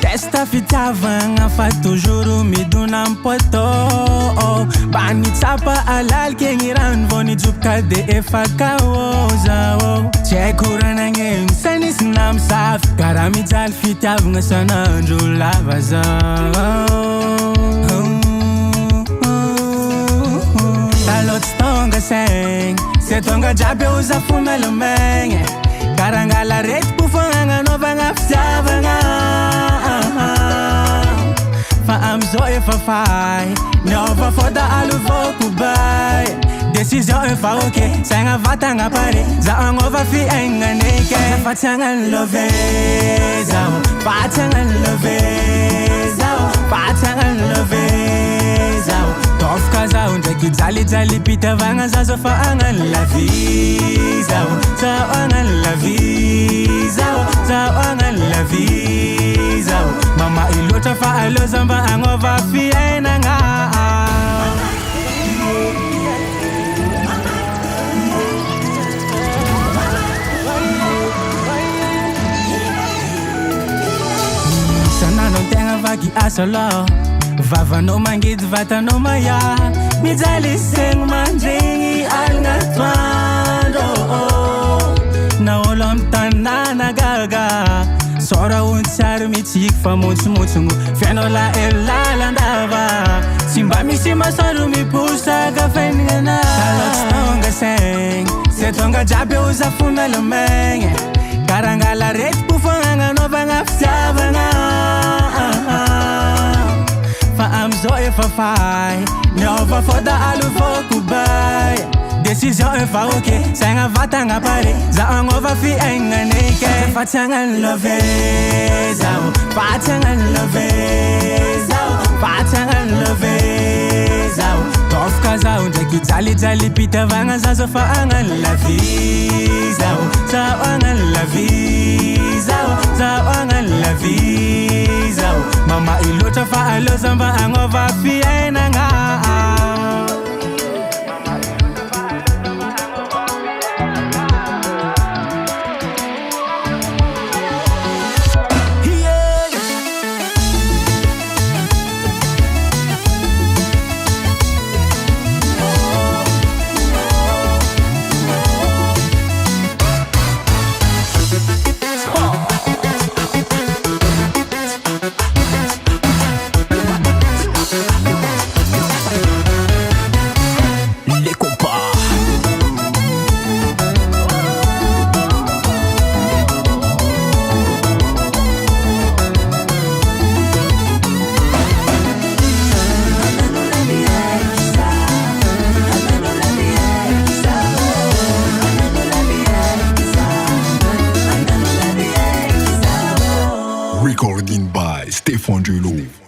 Testa fitiavana fa toujours miduna poto bani tsapa alal kengi ran voni jupka de efakaoza chekurana ngeng sanis nam saf karami jal fitiavana sanandro lavaza talot stonga seng se tonga jabe uza fumelo menge karangala aretipo foagna anaovana fitiavana fa amizao efa fay niova foda alovako bay décision efa ok saigna vatagna pare za agnova fiaignaneke fa tsy agnano love zao fa tsy agnano love zao fa tsy agnano love zao tofaka zao ndraiky jalijaly pitiavagna zazo fa agnano la vie zao zao agnano la vie zao zao agnano la vie zao mama iloatra fa aloza mba agnova fiaignagna sanano tegna vaky asa lo vavanao mangidy vatanao maya mijaly segny mandregny aligna toandro na olo amy tanàna gaga sora ontsary mitsiky fa montsomontsogno fianao la elalandava tsy mba misy masoandro miposaka fainignana talotsy tonga segny se tonga jiaby oza fomelo megny karangala aretipo foagna anaovana fitiavana fa amizao efa fay niova foda alovako bay décision efa ok saigna vatagna pare za agnova fiaignaneke fa tsy agnano love zao fa tsy agnano love zao fa tsy agnano love zao tofaka zao ndraiky jalijaly pitiavagna zazo fa agnano la vie zao zao agnano la vie zao zao agnano la vie zao mama iloatra fa aloza mba agnova fiaignagna Recording by Stefan Julo.